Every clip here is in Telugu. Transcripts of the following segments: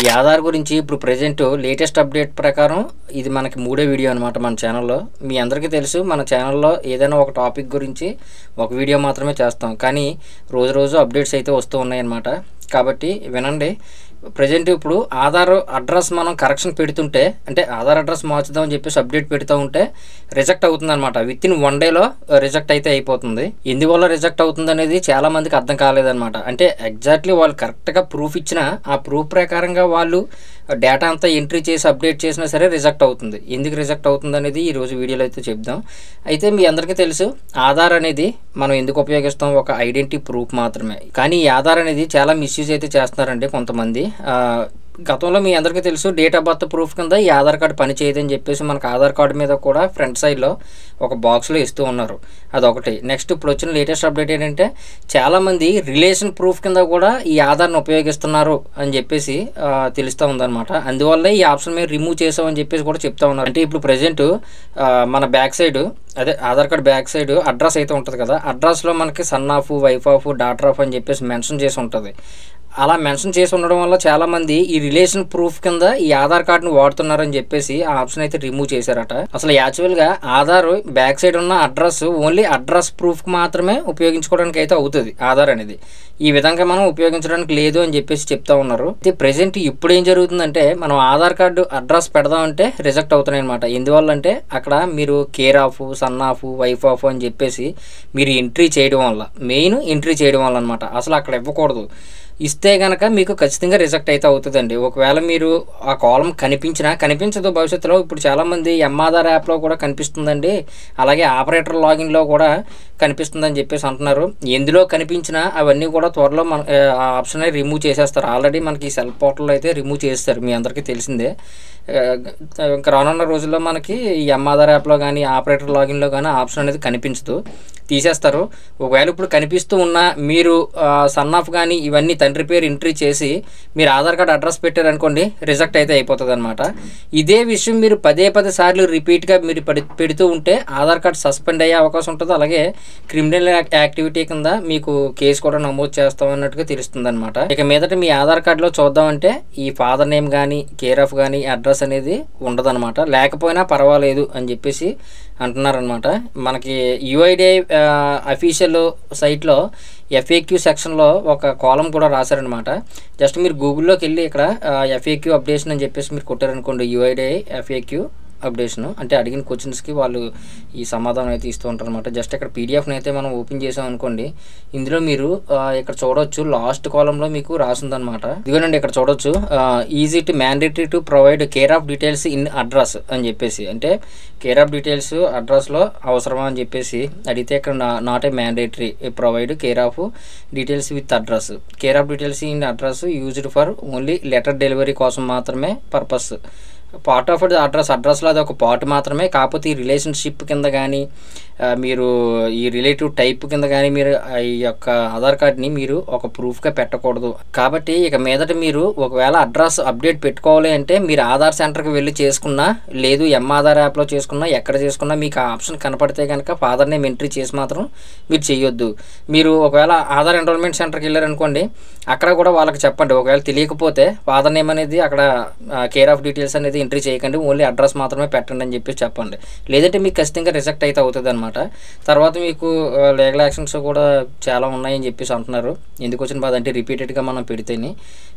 ఈ ఆధార్ గురించి ఇప్పుడు ప్రెజెంట్ లేటెస్ట్ అప్డేట్ ప్రకారం ఇది మనకి మూడో వీడియో అనమాట మన ఛానల్లో. మీ అందరికీ తెలుసు మన ఛానల్లో ఏదైనా ఒక టాపిక్ గురించి ఒక వీడియో మాత్రమే చేస్తాం, కానీ రోజు రోజు అప్డేట్స్ అయితే వస్తూ ఉన్నాయన్నమాట. కాబట్టి వినండి. ప్రజెంట్ ఇప్పుడు ఆధార్ అడ్రస్ మనం కరెక్షన్ పెడుతుంటే, అంటే ఆధార్ అడ్రస్ మార్చుదామని చెప్పేసి అప్డేట్ పెడుతూ ఉంటే రిజెక్ట్ అవుతుంది అనమాట. విత్ ఇన్ 1 డేలో రిజెక్ట్ అయితే అయిపోతుంది. ఎందువల్ల రిజెక్ట్ అవుతుంది అనేది చాలా మందికి అర్థం కాలేదన్నమాట. అంటే ఎగ్జాక్ట్లీ వాళ్ళు కరెక్ట్గా ప్రూఫ్ ఇచ్చినా ఆ ప్రూఫ్ ప్రకారంగా వాళ్ళు డేటా అంతా ఎంట్రీ చేసి అప్డేట్ చేసినా సరే రిజెక్ట్ అవుతుంది. ఎందుకు రిజెక్ట్ అవుతుంది అనేది ఈరోజు వీడియోలో అయితే చెప్దాం. అయితే మీ అందరికీ తెలుసు ఆధార్ అనేది మనం ఎందుకు ఉపయోగిస్తాం, ఒక ఐడెంటిటీ ప్రూఫ్ మాత్రమే. కానీ ఈ ఆధార్ అనేది చాలా మిస్యూజ్ అయితే చేస్తున్నారండి కొంతమంది. గతంలో మీ అందరికీ తెలుసు డేట్ ఆఫ్ బర్త్ ప్రూఫ్ కింద ఈ ఆధార్ కార్డు పని చేయదని చెప్పేసి మనకు ఆధార్ కార్డు మీద కూడా ఫ్రంట్ సైడ్లో ఒక బాక్స్లో ఇస్తూ ఉన్నారు. అదొకటి. నెక్స్ట్ ఇప్పుడు వచ్చిన లేటెస్ట్ అప్డేట్ ఏంటంటే చాలామంది రిలేషన్ ప్రూఫ్ కింద కూడా ఈ ఆధార్ని ఉపయోగిస్తున్నారు అని చెప్పేసి తెలుస్తూ ఉందన్నమాట. అందువల్ల ఈ ఆప్షన్ మేము రిమూవ్ చేసామని చెప్పేసి కూడా చెప్తా ఉన్నారు. అంటే ఇప్పుడు ప్రజెంట్ మన బ్యాక్ సైడ్, అదే Aadhaar card back side address అయితే ఉంటుంది కదా, అడ్రస్లో మనకి son of, wife of, daughter of అని చెప్పేసి మెన్షన్ చేసి ఉంటుంది. అలా మెన్షన్ చేసి ఉండడం వల్ల చాలామంది ఈ రిలేషన్ ప్రూఫ్ కింద ఈ ఆధార్ కార్డును వాడుతున్నారని చెప్పేసి ఆ ఆప్షన్ అయితే రిమూవ్ చేశారట. అసలు యాక్చువల్గా ఆధార్ బ్యాక్ సైడ్ ఉన్న అడ్రస్ ఓన్లీ అడ్రస్ ప్రూఫ్కి మాత్రమే ఉపయోగించుకోవడానికి అయితే అవుతుంది ఆధార్ అనేది. ఈ విధంగా మనం ఉపయోగించడానికి లేదు అని చెప్పేసి చెప్తా ఉన్నారు. అయితే ప్రజెంట్ ఇప్పుడు ఏం జరుగుతుందంటే మనం ఆధార్ కార్డు అడ్రస్ పెడదామంటే రిజెక్ట్ అవుతున్నాయి అనమాట. ఎందువల్ల అంటే అక్కడ మీరు care of, son of, wife of అని చెప్పేసి మీరు ఎంట్రీ చేయడం వల్ల, మెయిన్ ఎంట్రీ చేయడం వల్ల అనమాట. అసలు అక్కడ ఇవ్వకూడదు. ఇస్తే కనుక మీకు ఖచ్చితంగా రిజెక్ట్ అయితే అవుతుందండి. ఒకవేళ మీరు ఆ కాలం కనిపించదు భవిష్యత్తులో. ఇప్పుడు చాలామంది ఆధార్ యాప్లో కూడా కనిపిస్తుందండి, అలాగే ఆపరేటర్ లాగిన్లో కూడా కనిపిస్తుందని చెప్పేసి అంటున్నారు. ఎందులో కనిపించినా అవన్నీ కూడా త్వరలో మన ఆ ఆప్షన్ రిమూవ్ చేసేస్తారు. ఆల్రెడీ మనకి ఈ సెల్ పోర్టల్లో అయితే రిమూవ్ చేస్తారు, మీ అందరికీ తెలిసిందే. ఇంకా రానున్న రోజుల్లో మనకి ఈ ఆధార్ యాప్లో కానీ ఆపరేటర్ లాగిన్లో కానీ ఆప్షన్ అనేది కనిపించదు, తీసేస్తారు. ఒకవేళ ఇప్పుడు కనిపిస్తూ ఉన్నా మీరు సన్ ఆఫ్ కానీ ఇవన్నీ తండ్రి పేరు ఎంట్రీ చేసి మీరు ఆధార్ కార్డు అడ్రస్ పెట్టారనుకోండి, రిజెక్ట్ అయితే అయిపోతుంది అనమాట. ఇదే విషయం మీరు పదే సార్లు రిపీట్గా మీరు పెడుతూ ఉంటే ఆధార్ కార్డు సస్పెండ్ అయ్యే అవకాశం ఉంటుంది. అలాగే క్రిమినల్ యాక్టివిటీ కింద మీకు కేసు కూడా నమోదు చేస్తామన్నట్టుగా తెలుస్తుంది అనమాట. ఇక మీదట మీ ఆధార్ కార్డులో చూద్దామంటే ఈ ఫాదర్ నేమ్ కానీ, కేర్ ఆఫ్ కానీ, అడ్రస్ అనేది ఉండదన్నమాట. లేకపోయినా పర్వాలేదు అని చెప్పేసి అంటున్నారనమాట. మనకి యుఐడిఐ అఫీషియల్ సైట్లో FAQ సెక్షన్లో ఒక కాలం కూడా రాశారనమాట. జస్ట్ మీరు గూగుల్లోకి వెళ్ళి ఇక్కడ FAQ అప్డేషన్ అని చెప్పేసి మీరు కొట్టారనుకోండి, UIDAI FAQ అప్డేషను అంటే అడిగిన క్వశ్చన్స్కి వాళ్ళు ఈ సమాధానం అయితే ఇస్తూ ఉంటారు అనమాట. జస్ట్ ఇక్కడ పీడిఎఫ్ని అయితే మనం ఓపెన్ చేసాం అనుకోండి, ఇందులో మీరు ఇక్కడ చూడవచ్చు లాస్ట్ కాలంలో మీకు రాసిందనమాట. ఇదిగోనండి ఇక్కడ చూడవచ్చు, easy to mandatory to provide care of details in address అని చెప్పేసి. అంటే కేర్ ఆఫ్ డీటెయిల్స్ అడ్రస్లో అవసరమా అని చెప్పేసి అడిగితే ఇక్కడ not a mandatory provide care of details with address. Care of details in address used for only letter delivery కోసం మాత్రమే పర్పస్. పార్ట్ ఆఫ్ అడ్రస్లో అది ఒక పార్ట్ మాత్రమే. కాకపోతే ఈ రిలేషన్షిప్ కింద కానీ మీరు ఈ రిలేటివ్ టైప్ కింద కానీ మీరు ఈ యొక్క ఆధార్ కార్డ్ని మీరు ఒక ప్రూఫ్గా పెట్టకూడదు. కాబట్టి ఇక మీదట మీరు ఒకవేళ అడ్రస్ అప్డేట్ పెట్టుకోవాలి అంటే మీరు ఆధార్ సెంటర్కి వెళ్ళి చేసుకున్నా, లేదు ఆధార్ యాప్లో చేసుకున్నా, ఎక్కడ చేసుకున్నా మీకు ఆ ఆప్షన్ కనపడితే కనుక ఫాదర్ నేమ్ ఎంట్రీ చేసి మాత్రం మీరు చేయొద్దు. మీరు ఒకవేళ ఆధార్ ఎన్రోల్మెంట్ సెంటర్కి వెళ్ళారనుకోండి, అక్కడ కూడా వాళ్ళకి చెప్పండి. ఒకవేళ తెలియకపోతే ఫాదర్ నేమ్ అనేది అక్కడ కేర్ ఆఫ్ డీటెయిల్స్ అనేది ఎంట్రీ చేయకండి, ఓన్లీ అడ్రస్ మాత్రమే పెట్టండి అని చెప్పి చెప్పండి. లేదంటే మీకు ఖచ్చితంగా రిజెక్ట్ అయితే అవుతుంది అనమాట. తర్వాత మీకు లీగల్ యాక్షన్స్ కూడా చాలా ఉన్నాయని చెప్పేసి అంటున్నారు. ఎందుకు వచ్చిన బాధ అంటే రిపీటెడ్గా మనం పెడితేనే,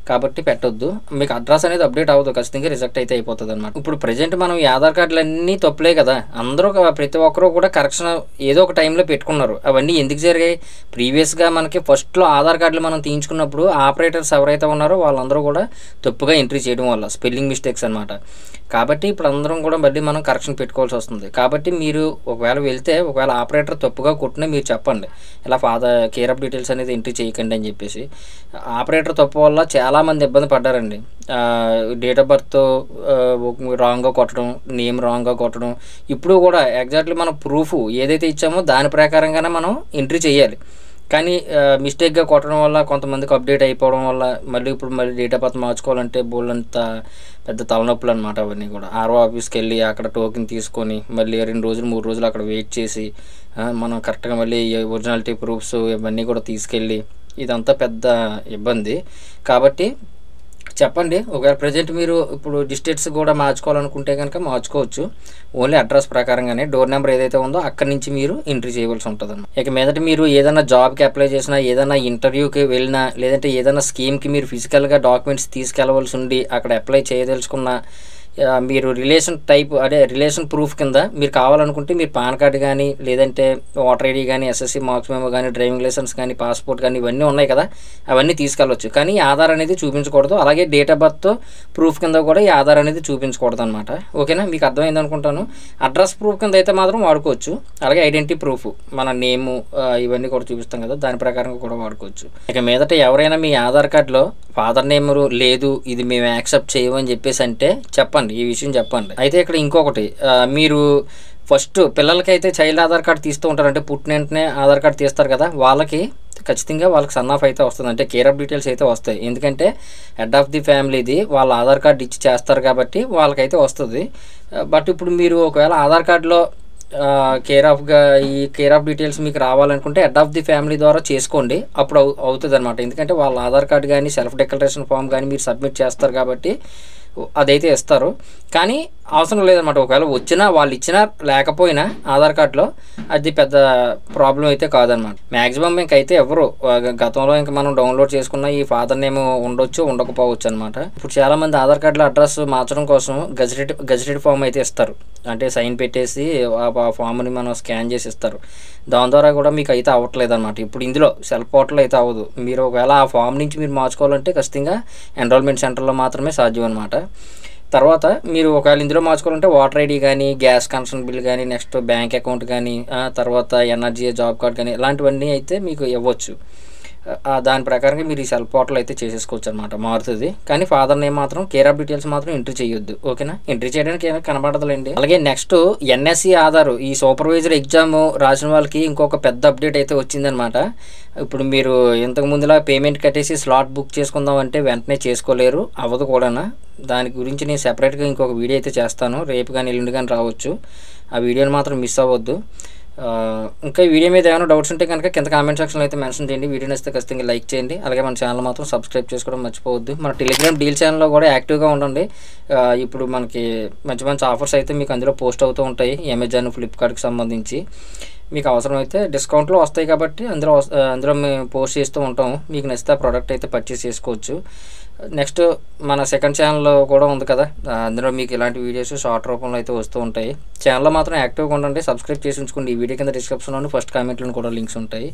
కాబట్టి పెట్టొద్దు. మీకు అడ్రస్ అనేది అప్డేట్ అవ్వదు, ఖచ్చితంగా రిజెక్ట్ అయితే అయిపోతుంది అనమాట. ఇప్పుడు ప్రజెంట్ మనం ఈ ఆధార్ కార్డులు అన్నీ తప్పులే కదా, అందరూ ప్రతి ఒక్కరూ కూడా కరెక్షన్ ఏదో ఒక టైంలో పెట్టుకున్నారు. అవన్నీ ఎందుకు జరిగాయి? ప్రీవియస్గా మనకి ఫస్ట్లో ఆధార్ కార్డులు మనం తీయించుకున్నప్పుడు ఆపరేటర్స్ ఎవరైతే ఉన్నారో వాళ్ళందరూ కూడా తప్పుగా ఎంట్రీ చేయడం వల్ల స్పెల్లింగ్ మిస్టేక్స్ అనమాట. కాబట్టి ఇప్పుడు అందరం కూడా మళ్ళీ మనం కరెక్షన్ పెట్టుకోవాల్సి వస్తుంది. కాబట్టి మీరు ఒకవేళ వెళ్తే ఒకవేళ ఆపరేటర్ తప్పుగా కొట్టినా మీరు చెప్పండి, ఇలా ఫాదర్ కేర్ ఆఫ్ డీటెయిల్స్ అనేది ఎంట్రీ చేయకండి అని చెప్పేసి. ఆపరేటర్ తప్పు వల్ల చాలామంది ఇబ్బంది పడ్డారండి. డేట్ ఆఫ్ బర్త్ రాంగ్గా కొట్టడం, నేమ్ రాంగ్గా కొట్టడం. ఇప్పుడు కూడా ఎగ్జాక్ట్లీ మనం ప్రూఫ్ ఏదైతే ఇచ్చామో దాని ప్రకారంగానే మనం ఎంట్రీ చేయాలి. కానీ మిస్టేక్గా కొట్టడం వల్ల కొంతమందికి అప్డేట్ అయిపోవడం వల్ల మళ్ళీ డేట్ ఆఫ్ బర్త్ మార్చుకోవాలంటే బోల్డంత పెద్ద తలనొప్పులు అనమాట. అవన్నీ కూడా ఆర్ఓ ఆఫీస్కి వెళ్ళి అక్కడ టోకెన్ తీసుకొని మళ్ళీ 2 రోజులు 3 రోజులు అక్కడ వెయిట్ చేసి మనం కరెక్ట్గా మళ్ళీ ఒరిజినాలిటీ ప్రూఫ్స్ ఇవన్నీ కూడా తీసుకెళ్ళి ఇదంతా పెద్ద ఇబ్బంది. కాబట్టి చెప్పండి. ఒకవేళ ప్రజెంట్ మీరు ఇప్పుడు డిస్టెన్స్ కూడా మార్చుకోవాలనుకుంటే కనుక మార్చుకోవచ్చు. ఓన్లీ అడ్రస్ ప్రకారంగానే డోర్ నెంబర్ ఏదైతే ఉందో అక్కడి నుంచి మీరు ఎంట్రీ చేయవలసి ఉంటుందన్నమాట. ఇక మీదట మీరు ఏదైనా జాబ్కి అప్లై చేసినా, ఏదైనా ఇంటర్వ్యూకి వెళ్ళినా, లేదంటే ఏదైనా స్కీమ్కి మీరు ఫిజికల్గా డాక్యుమెంట్స్ తీసుకెళ్ళవలసి ఉండి అక్కడ అప్లై చేయదలుచుకున్న, మీరు రిలేషన్ టైప్ అదే రిలేషన్ ప్రూఫ్ కింద మీరు కావాలనుకుంటే మీరు పాన్ కార్డు కానీ, లేదంటే ఓటర్ ఐడి కానీ, ఎస్ఎస్సి మార్క్స్ మెమో కానీ, డ్రైవింగ్ లైసెన్స్ కానీ, పాస్పోర్ట్ కానీ ఇవన్నీ ఉన్నాయి కదా, అవన్నీ తీసుకెళ్ళవచ్చు. కానీ ఆధార్ అనేది చూపించకూడదు. అలాగే డేట్ ఆఫ్ బర్త్ ప్రూఫ్ కింద కూడా ఈ ఆధార్ అనేది చూపించకూడదు అనమాట. ఓకేనా, మీకు అర్థమైంది అనుకుంటాను. అడ్రస్ ప్రూఫ్ కింద అయితే మాత్రం వాడుకోవచ్చు. అలాగే ఐడెంటిటీ ప్రూఫ్, మన నేము ఇవన్నీ కూడా చూపిస్తాం కదా, దాని ప్రకారంగా కూడా వాడుకోవచ్చు. ఇక మీదట ఎవరైనా మీ ఆధార్ కార్డులో ఫాదర్ నేమ్ లేదు, ఇది మేము యాక్సెప్ట్ చేయమని చెప్పేసి అంటే చెప్పండి, ఈ విషయం చెప్పండి. అయితే ఇక్కడ ఇంకొకటి, మీరు ఫస్ట్ పిల్లలకైతే చైల్డ్ ఆధార్ కార్డు తీస్తూ ఉంటారు, అంటే పుట్టిన వెంటనే ఆధార్ కార్డు తీస్తారు కదా, వాళ్ళకి ఖచ్చితంగా వాళ్ళకి సన్ ఆఫ్ అయితే వస్తుంది, అంటే కేర్ ఆఫ్ డీటెయిల్స్ అయితే వస్తాయి. ఎందుకంటే హెడ్ ఆఫ్ ది ఫ్యామిలీది వాళ్ళ ఆధార్ కార్డు ఇచ్చి చేస్తారు కాబట్టి వాళ్ళకైతే వస్తుంది. బట్ ఇప్పుడు మీరు ఒకవేళ ఆధార్ కార్డులో ఈ కేర్ ఆఫ్ డీటెయిల్స్ మీకు రావాలనుకుంటే హెడ్ ఆఫ్ ది ఫ్యామిలీ ద్వారా చేసుకోండి, అప్పుడు అవుతుంది అనమాట. ఎందుకంటే వాళ్ళ ఆధార్ కార్డు కానీ, సెల్ఫ్ డిక్లరేషన్ ఫామ్ కానీ మీరు సబ్మిట్ చేస్తారు కాబట్టి అదైతే ఇస్తారు. కానీ అవసరం లేదనమాట. ఒకవేళ వచ్చినా, వాళ్ళు ఇచ్చినా లేకపోయినా ఆధార్ కార్డులో అది పెద్ద ప్రాబ్లం అయితే కాదనమాట. మ్యాక్సిమం ఇంకైతే ఎవరు గతంలో ఇంకా మనం డౌన్లోడ్ చేసుకున్న ఈ ఫాదర్ నేమ్ ఉండొచ్చు, ఉండకపోవచ్చు అనమాట. ఇప్పుడు చాలామంది ఆధార్ కార్డులో అడ్రస్ మార్చడం కోసం గజెటెడ్ ఫామ్ అయితే ఇస్తారు, అంటే సైన్ పెట్టేసి ఆ ఫామ్ని మనం స్కాన్ చేసి ఇస్తారు. దాని ద్వారా కూడా మీకు అయితే అవ్వట్లేదు అనమాట. ఇప్పుడు ఇందులో సెల్ఫ్ పోర్టల్ అయితే అవ్వదు. మీరు ఒకవేళ ఆ ఫామ్ నుంచి మీరు మార్చుకోవాలంటే ఖచ్చితంగా ఎన్రోల్మెంట్ సెంటర్లో మాత్రమే సాధ్యం అనమాట. తర్వాత మీరు ఒకవేళ ఇందులో మార్చుకోవాలంటే ఓటర్ ఐడి కానీ, గ్యాస్ కనెక్షన్ బిల్ కానీ, నెక్స్ట్ బ్యాంక్ అకౌంట్ కానీ, తర్వాత ఎన్ఆర్జీఏ జాబ్ కార్డ్ కానీ ఇలాంటివన్నీ అయితే మీకు ఇవ్వచ్చు. దాని ప్రకారంగా మీరు ఈ సెల్ఫ్ పోర్టల్ అయితే చేసేసుకోవచ్చు అనమాట, మారుతుంది. కానీ ఫాదర్ నేమ్ మాత్రం, కేర్ ఆఫ్ డీటెయిల్స్ మాత్రం ఎంట్రీ చేయొద్దు. ఓకేనా, ఎంట్రీ చేయడానికి ఏమైనా కనబడదులేండి. అలాగే నెక్స్ట్ ఎన్ఎస్సి ఆధార్ ఈ సూపర్వైజర్ ఎగ్జామ్ రాసిన వాళ్ళకి ఇంకొక పెద్ద అప్డేట్ అయితే వచ్చిందనమాట. ఇప్పుడు మీరు ఇంతకు ముందులా పేమెంట్ కట్టేసి స్లాట్ బుక్ చేసుకుందాం అంటే వెంటనే చేసుకోలేరు, అవ్వదు కూడా. దాని గురించి నేను సెపరేట్గా ఇంకొక వీడియో అయితే చేస్తాను, రేపు కానీ ఎల్లుండి కానీ రావచ్చు. ఆ వీడియోని మాత్రం మిస్ అవ్వద్దు. ఇంకా ఈ వీడియో మీద ఏమైనా డౌట్స్ ఉంటే కనుక కింద కామెంట్ సెక్షన్లో అయితే మెన్షన్ చేయండి. వీడియో నచ్చితే ఖచ్చితంగా లైక్ చేయండి. అలాగే మన ఛానల్ మాత్రం సబ్స్క్రైబ్ చేసుకోవడం మర్చిపోవద్దు. మన టెలిగ్రామ్ డీల్ ఛానల్లో కూడా యాక్టివ్గా ఉండండి. ఇప్పుడు మనకి మంచి మంచి ఆఫర్స్ అయితే మీకు అందులో పోస్ట్ అవుతూ ఉంటాయి. అమెజాన్, ఫ్లిప్కార్ట్కి సంబంధించి మీకు అవసరమైతే డిస్కౌంట్లో వస్తాయి కాబట్టి అందులో మేము పోస్ట్ చేస్తూ ఉంటాము. మీకు నచ్చితే ఆ ప్రోడక్ట్ అయితే పర్చేస్ చేసుకోవచ్చు. నెక్స్ట్ మన సెకండ్ ఛానల్ కూడా ఉంది కదా, అందులో మీకు ఇలాంటి వీడియోస్ షార్ట్ రూపంలో అయితే వస్తూ ఉంటాయి. ఛానల్లో మాత్రం యాక్టివ్గా ఉండండి, సబ్స్క్రైబ్ చేసి ఉంచుకోండి. ఈ వీడియో కింద డిస్క్రిప్షన్లోని ఫస్ట్ కామెంట్లోని కూడా లింక్స్ ఉంటాయి.